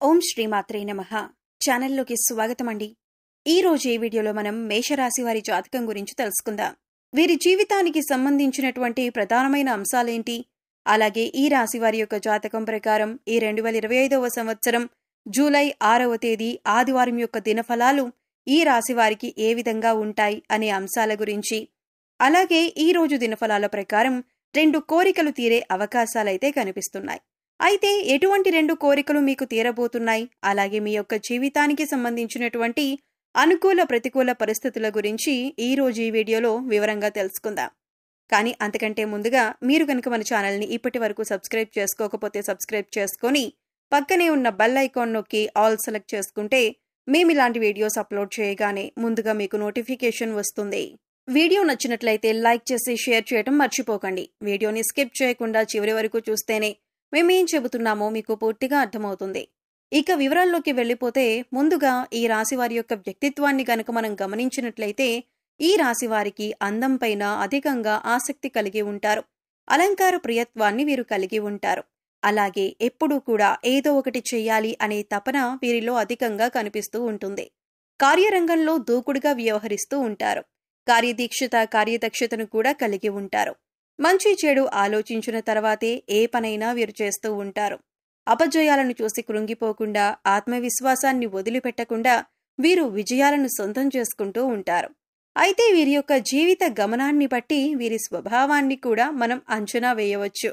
ఓం శ్రీమాత్రే నమః. ఛానల్లోకి స్వాగతం అండి. ఈ రోజు ఈ వీడియోలో మనం మేషరాశి వారి జాతకం గురించి తెలుసుకుందాం. వీరి జీవితానికి సంబంధించినటువంటి ప్రధానమైన అంశాలేంటి, అలాగే ఈ రాశి వారి యొక్క జాతకం ప్రకారం ఈ 2025వ సంవత్సరం జూలై 6వ తేదీ ఆదివారం యొక్క దినఫలాలు ఈ రాశి వారికి ఏ విధంగా ఉంటాయి అనే అంశాల గురించి, అలాగే ఈ రోజు దినఫలాల ప్రకారం 2 కోరికలు తీరే అవకాశాలైతే కనిపిస్తున్నాయి. అయితే ఎటువంటి 2 కోరికలు మీకు తీరబోతున్నాయి, అలాగే మీ యొక్క జీవితానికి సంబంధించినటువంటి అనుకూల ప్రతికూల పరిస్థితుల గురించి ఈ రోజు ఈ వీడియోలో వివరంగా తెలుసుకుందాం. కానీ అంతకంటే ముందుగా మీరు కనుక మన ఛానల్ని ఇప్పటి వరకు సబ్స్క్రైబ్ చేసుకోకపోతే సబ్స్క్రైబ్ చేసుకొని పక్కనే ఉన్న బెల్ ఐకాన్ నొక్కి ఆల్ సెలెక్ట్ చేసుకుంటే మేము ఇలాంటి వీడియోస్ అప్లోడ్ చేయగానే ముందుగా మీకు నోటిఫికేషన్ వస్తుంది. వీడియో నచ్చినట్లయితే లైక్ చేసి షేర్ చేయడం మర్చిపోకండి. వీడియోని స్కిప్ చేయకుండా చివరి వరకు చూస్తేనే మేమేం చెబుతున్నామో మీకు పూర్తిగా అర్థమవుతుంది. ఇక వివరాల్లోకి వెళ్ళిపోతే ముందుగా ఈ రాశి వారి యొక్క వ్యక్తిత్వాన్ని గనక మనం గమనించినట్లయితే ఈ రాశి వారికి అందం పైన అధికంగా ఆసక్తి కలిగి ఉంటారు. అలంకార ప్రియత్వాన్ని వీరు కలిగి ఉంటారు. అలాగే ఎప్పుడూ కూడా ఏదో ఒకటి చెయ్యాలి అనే తపన వీరిలో అధికంగా కనిపిస్తూ ఉంటుంది. కార్యరంగంలో దూకుడుగా వ్యవహరిస్తూ ఉంటారు. కార్యదక్షతను కూడా కలిగి ఉంటారు. మంచి చెడు ఆలోచించిన తర్వాతే ఏ పనైనా వీరు చేస్తూ ఉంటారు. అపజయాలను చూసి కృంగిపోకుండా, ఆత్మవిశ్వాసాన్ని వదిలిపెట్టకుండా వీరు విజయాలను సొంతం చేసుకుంటూ ఉంటారు. అయితే వీరి యొక్క జీవిత గమనాన్ని బట్టి వీరి స్వభావాన్ని కూడా మనం అంచనా వేయవచ్చు.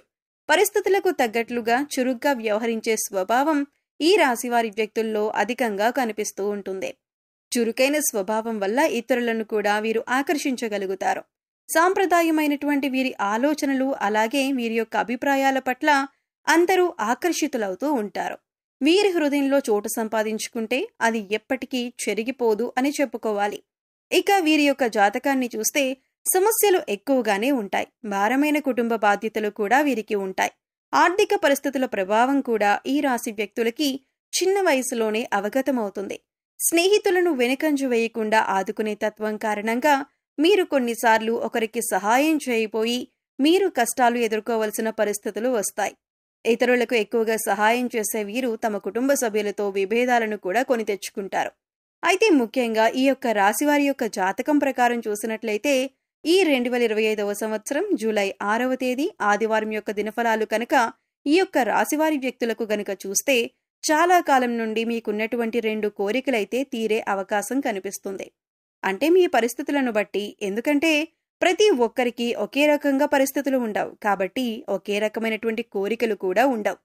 పరిస్థితులకు తగ్గట్లుగా చురుగ్గా వ్యవహరించే స్వభావం ఈ రాశివారి వ్యక్తుల్లో అధికంగా కనిపిస్తూ ఉంటుంది. చురుకైన స్వభావం వల్ల ఇతరులను కూడా వీరు ఆకర్షించగలుగుతారు. సాంప్రదాయమైనటువంటి వీరి ఆలోచనలు, అలాగే వీరి యొక్క అభిప్రాయాల పట్ల అందరూ ఆకర్షితులవుతూ ఉంటారు. వీరి హృదయంలో చోటు సంపాదించుకుంటే అది ఎప్పటికీ చెరిగిపోదు అని చెప్పుకోవాలి. ఇక వీరి యొక్క జాతకాన్ని చూస్తే సమస్యలు ఎక్కువగానే ఉంటాయి. భారమైన కుటుంబ బాధ్యతలు కూడా వీరికి ఉంటాయి. ఆర్థిక పరిస్థితుల ప్రభావం కూడా ఈ రాశి వ్యక్తులకి చిన్న వయసులోనే అవగతమవుతుంది. స్నేహితులను వెనుకంజ వేయకుండా ఆదుకునే తత్వం కారణంగా మీరు కొన్నిసార్లు ఒకరికి సహాయం చేయబోయి మీరు కష్టాలు ఎదుర్కోవలసిన పరిస్థితులు వస్తాయి. ఇతరులకు ఎక్కువగా సహాయం చేసే వీరు తమ కుటుంబ సభ్యులతో విభేదాలను కూడా కొని తెచ్చుకుంటారు. అయితే ముఖ్యంగా ఈ యొక్క రాశివారి యొక్క జాతకం ప్రకారం చూసినట్లయితే ఈ 2025వ సంవత్సరం జూలై 6వ తేదీ ఆదివారం యొక్క దినఫలాలు కనుక ఈ యొక్క రాశివారి వ్యక్తులకు గనుక చూస్తే చాలా కాలం నుండి మీకున్నటువంటి 2 కోరికలైతే తీరే అవకాశం కనిపిస్తుంది. అంటే మీ పరిస్థితులను బట్టి, ఎందుకంటే ప్రతి ఒక్కరికి ఒకే రకంగా పరిస్థితులు ఉండవు కాబట్టి ఒకే రకమైనటువంటి కోరికలు కూడా ఉండవు.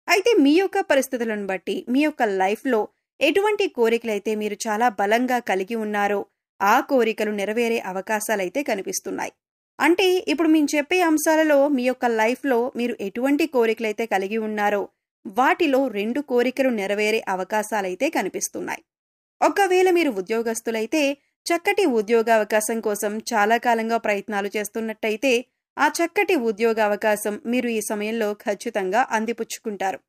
అయితే మీ యొక్క పరిస్థితులను బట్టి మీ యొక్క లైఫ్లో ఎటువంటి కోరికలైతే మీరు చాలా బలంగా కలిగి ఉన్నారో ఆ కోరికలు నెరవేరే అవకాశాలైతే కనిపిస్తున్నాయి. అంటే ఇప్పుడు మేము చెప్పే అంశాలలో మీ యొక్క లైఫ్లో మీరు ఎటువంటి కోరికలైతే కలిగి ఉన్నారో వాటిలో 2 కోరికలు నెరవేరే అవకాశాలైతే కనిపిస్తున్నాయి. ఒకవేళ మీరు ఉద్యోగస్తులైతే చక్కటి ఉద్యోగావకాశం కోసం చాలా కాలంగా ప్రయత్నాలు చేస్తున్నట్టయితే ఆ చక్కటి ఉద్యోగావకాశం మీరు ఈ సమయంలో ఖచ్చితంగా అందిపుచ్చుకుంటారు.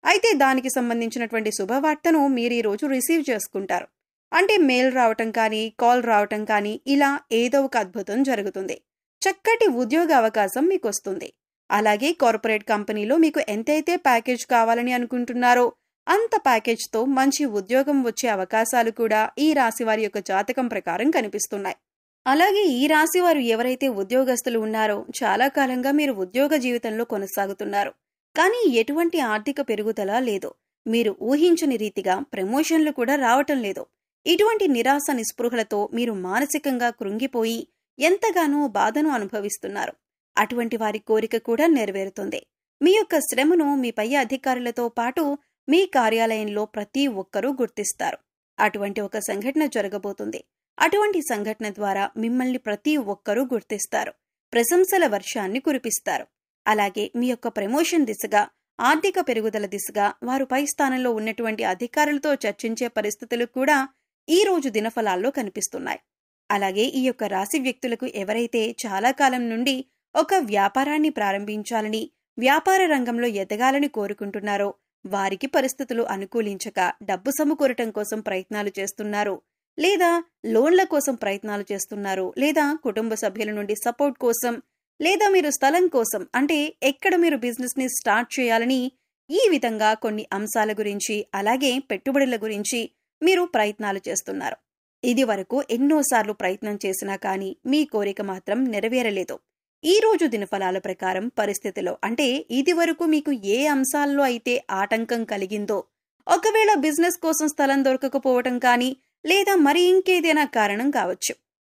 అయితే దానికి సంబంధించినటువంటి శుభవార్తను మీరు ఈ రోజు రిసీవ్ చేసుకుంటారు. అంటే మెయిల్ రావటం కానీ, కాల్ రావటం కానీ, ఇలా ఏదో ఒక అద్భుతం జరుగుతుంది. చక్కటి ఉద్యోగ అవకాశం మీకు వస్తుంది. అలాగే కార్పొరేట్ కంపెనీలో మీకు ఎంతైతే ప్యాకేజ్ కావాలని అనుకుంటున్నారో అంత ప్యాకేజ్తో మంచి ఉద్యోగం వచ్చే అవకాశాలు కూడా ఈ రాశివారి యొక్క జాతకం ప్రకారం కనిపిస్తున్నాయి. అలాగే ఈ రాశివారు ఎవరైతే ఉద్యోగస్తులు ఉన్నారో చాలా కాలంగా మీరు ఉద్యోగ జీవితంలో కొనసాగుతున్నారు. కానీ ఎటువంటి ఆర్థిక పెరుగుదల లేదు. మీరు ఊహించని రీతిగా ప్రమోషన్లు కూడా రావటం లేదు. ఇటువంటి నిరాశ నిస్పృహలతో మీరు మానసికంగా కృంగిపోయి ఎంతగానో బాధను అనుభవిస్తున్నారు. అటువంటి వారి కోరిక కూడా నెరవేరుతుంది. మీ యొక్క శ్రమను మీ పై అధికారులతో పాటు మీ కార్యాలయంలో ప్రతి ఒక్కరూ గుర్తిస్తారు. అటువంటి ఒక సంఘటన జరగబోతుంది. అటువంటి సంఘటన ద్వారా మిమ్మల్ని ప్రతి ఒక్కరూ గుర్తిస్తారు. ప్రశంసల వర్షాన్ని కురిపిస్తారు. అలాగే మీ యొక్క ప్రమోషన్ దిశగా, ఆర్థిక పెరుగుదల దిశగా వారు పై స్థానంలో ఉన్నటువంటి అధికారులతో చర్చించే పరిస్థితులు కూడా ఈ రోజు దినఫలాల్లో కనిపిస్తున్నాయి. అలాగే ఈ యొక్క రాశి వ్యక్తులకు ఎవరైతే చాలా కాలం నుండి ఒక వ్యాపారాన్ని ప్రారంభించాలని, వ్యాపార రంగంలో ఎదగాలని కోరుకుంటున్నారో వారికి పరిస్థితులు అనుకూలించక డబ్బు సమకూరటం కోసం ప్రయత్నాలు చేస్తున్నారు, లేదా లోన్ల కోసం ప్రయత్నాలు చేస్తున్నారు, లేదా కుటుంబ సభ్యుల నుండి సపోర్ట్ కోసం, లేదా మీరు స్థలం కోసం, అంటే ఎక్కడ మీరు బిజినెస్ ని స్టార్ట్ చేయాలని ఈ విధంగా కొన్ని అంశాల గురించి అలాగే పెట్టుబడుల గురించి మీరు ప్రయత్నాలు చేస్తున్నారు. ఇది వరకు ఎన్నోసార్లు ప్రయత్నం చేసినా కానీ మీ కోరిక మాత్రం నెరవేరలేదు. ఈ రోజు దినఫలాల ప్రకారం పరిస్థితిలో అంటే ఇది వరకు మీకు ఏ అంశాల్లో అయితే ఆటంకం కలిగిందో, ఒకవేళ బిజినెస్ కోసం స్థలం దొరకకపోవటం కానీ లేదా మరి ఇంకేదైనా కారణం కావచ్చు,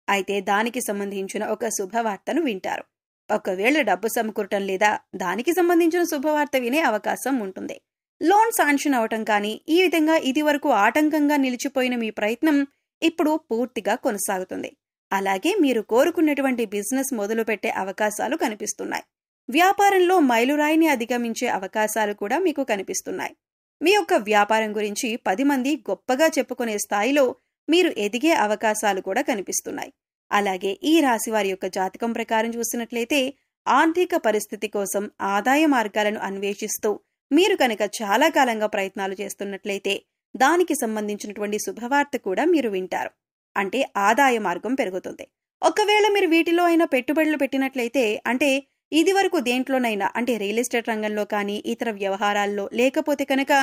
అయితే దానికి సంబంధించిన ఒక శుభవార్తను వింటారు. ఒకవేళ డబ్బు సమకూరటం లేదా దానికి సంబంధించిన శుభవార్త వినే అవకాశం ఉంటుంది. లోన్ శాంక్షన్ అవటం కానీ ఈ విధంగా ఇది వరకు ఆటంకంగా నిలిచిపోయిన మీ ప్రయత్నం ఇప్పుడు పూర్తిగా కొనసాగుతుంది. అలాగే మీరు కోరుకున్నటువంటి బిజినెస్ మొదలుపెట్టే అవకాశాలు కనిపిస్తున్నాయి. వ్యాపారంలో మైలురాయిని అధిగమించే అవకాశాలు కూడా మీకు కనిపిస్తున్నాయి. మీ యొక్క వ్యాపారం గురించి 10 మంది గొప్పగా చెప్పుకునే స్థాయిలో మీరు ఎదిగే అవకాశాలు కూడా కనిపిస్తున్నాయి. అలాగే ఈ రాశి వారి యొక్క జాతకం ప్రకారం చూసినట్లయితే ఆర్థిక పరిస్థితి కోసం ఆదాయ మార్గాలను అన్వేషిస్తూ మీరు కనుక చాలా కాలంగా ప్రయత్నాలు చేస్తున్నట్లయితే దానికి సంబంధించినటువంటి శుభవార్త కూడా మీరు వింటారు. అంటే ఆదాయ మార్గం పెరుగుతుంది. ఒకవేళ మీరు వీటిలో అయినా పెట్టుబడులు పెట్టినట్లయితే, అంటే ఇది వరకు దేంట్లోనైనా అంటే రియల్ ఎస్టేట్ రంగంలో కానీ ఇతర వ్యవహారాల్లో లేకపోతే కనుక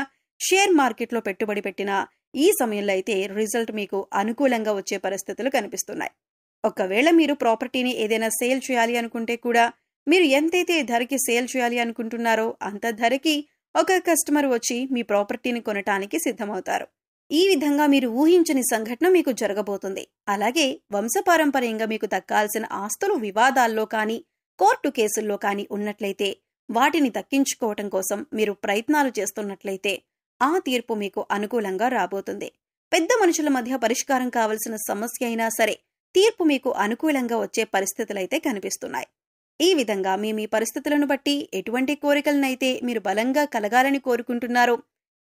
షేర్ మార్కెట్లో పెట్టుబడి పెట్టినా ఈ సమయంలో అయితే రిజల్ట్ మీకు అనుకూలంగా వచ్చే పరిస్థితులు కనిపిస్తున్నాయి. ఒకవేళ మీరు ప్రాపర్టీని ఏదైనా సేల్ చేయాలి అనుకుంటే కూడా మీరు ఎంతైతే ధరకి సేల్ చేయాలి అనుకుంటున్నారో అంత ధరకి ఒక కస్టమర్ వచ్చి మీ ప్రాపర్టీని కొనటానికి సిద్ధమవుతారు. ఈ విధంగా మీరు ఊహించని సంఘటన మీకు జరగబోతుంది. అలాగే వంశపారంపర్యంగా మీకు దక్కాల్సిన ఆస్తులు వివాదాల్లో కానీ కోర్టు కేసుల్లో కానీ ఉన్నట్లయితే వాటిని దక్కించుకోవటం కోసం మీరు ప్రయత్నాలు చేస్తున్నట్లయితే ఆ తీర్పు మీకు అనుకూలంగా రాబోతుంది. పెద్ద మనుషుల మధ్య పరిష్కారం కావలసిన సమస్య అయినా సరే తీర్పు మీకు అనుకూలంగా వచ్చే పరిస్థితులైతే కనిపిస్తున్నాయి. ఈ విధంగా మీ పరిస్థితులను బట్టి ఎటువంటి కోరికలనైతే మీరు బలంగా కలగాలని కోరుకుంటున్నారో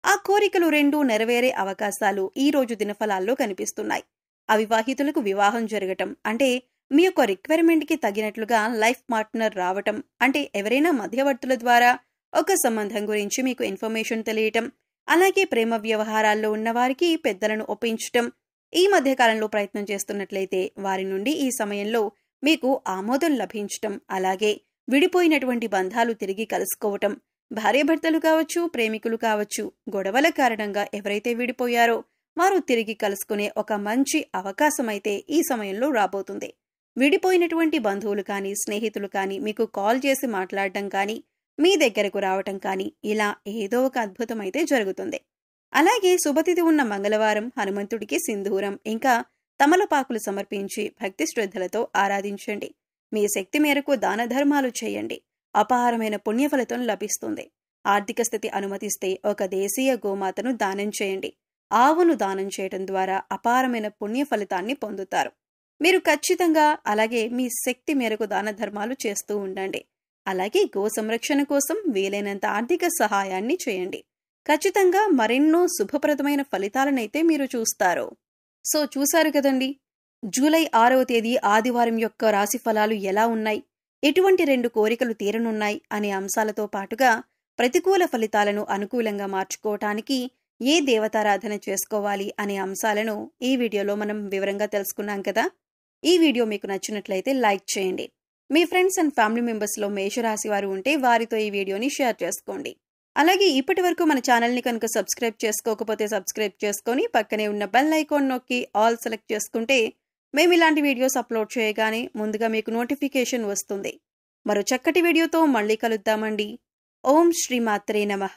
ఆ కోరికలు 2 నెరవేరే అవకాశాలు ఈ రోజు దినఫలాల్లో కనిపిస్తున్నాయి. అవివాహితులకు వివాహం జరగటం, అంటే మీ యొక్క రిక్వైర్మెంట్కి తగినట్లుగా లైఫ్ పార్ట్నర్ రావటం, అంటే ఎవరైనా మధ్యవర్తుల ద్వారా ఒక సంబంధం గురించి మీకు ఇన్ఫర్మేషన్ తెలియటం, అలాగే ప్రేమ వ్యవహారాల్లో ఉన్నవారికి పెద్దలను ఒప్పించటం, ఈ మధ్యకాలంలో ప్రయత్నం చేస్తున్నట్లయితే వారి నుండి ఈ సమయంలో మీకు ఆమోదం లభించటం, అలాగే విడిపోయినటువంటి బంధాలు తిరిగి కలుసుకోవటం, భార్యాభర్తలు కావచ్చు, ప్రేమికులు కావచ్చు, గొడవల కారణంగా ఎవరైతే విడిపోయారో వారు తిరిగి కలుసుకునే ఒక మంచి అవకాశం అయితే ఈ సమయంలో రాబోతుంది. విడిపోయినటువంటి బంధువులు కానీ స్నేహితులు కానీ మీకు కాల్ చేసి మాట్లాడటం కానీ మీ దగ్గరకు రావటం కానీ ఇలా ఏదో ఒక అద్భుతం అయితే జరుగుతుంది. అలాగే శుభతిథి ఉన్న మంగళవారం హనుమంతుడికి సింధూరం ఇంకా తమలపాకులు సమర్పించి భక్తి శ్రద్ధలతో ఆరాధించండి. మీ శక్తి మేరకు దాన ధర్మాలు చేయండి. అపారమైన పుణ్యఫలితం లభిస్తుంది. ఆర్థిక స్థితి అనుమతిస్తే ఒక దేశీయ గోమాతను దానం చేయండి. ఆవును దానం చేయడం ద్వారా అపారమైన పుణ్య ఫలితాన్ని పొందుతారు. మీరు ఖచ్చితంగా అలాగే మీ శక్తి మేరకు దాన ధర్మాలు చేస్తూ ఉండండి. అలాగే గో సంరక్షణ కోసం వీలైనంత ఆర్థిక సహాయాన్ని చేయండి. ఖచ్చితంగా మరెన్నో శుభప్రదమైన ఫలితాలనైతే మీరు చూస్తారు. సో చూశారు కదండి, జూలై 6వ తేదీ ఆదివారం యొక్క రాశి ఫలాలు ఎలా ఉన్నాయి, ఎటువంటి 2 కోరికలు తీరనున్నాయి అనే అంశాలతో పాటుగా ప్రతికూల ఫలితాలను అనుకూలంగా మార్చుకోవటానికి ఏ దేవతారాధన చేసుకోవాలి అనే అంశాలను ఈ వీడియోలో మనం వివరంగా తెలుసుకున్నాం కదా. ఈ వీడియో మీకు నచ్చినట్లయితే లైక్ చేయండి. మీ ఫ్రెండ్స్ అండ్ ఫ్యామిలీ మెంబర్స్లో మేషరాశి వారు ఉంటే వారితో ఈ వీడియోని షేర్ చేసుకోండి. అలాగే ఇప్పటి వరకు మన ఛానల్ని కనుక సబ్స్క్రైబ్ చేసుకోకపోతే సబ్స్క్రైబ్ చేసుకొని పక్కనే ఉన్న బెల్ ఐకాన్ నొక్కి ఆల్ సెలెక్ట్ చేసుకుంటే మేము ఇలాంటి వీడియోస్ అప్లోడ్ చేయగానే ముందుగా మీకు నోటిఫికేషన్ వస్తుంది. మరో చక్కటి వీడియోతో మళ్ళీ కలుద్దామండి. ఓం శ్రీ మాత్రే నమః.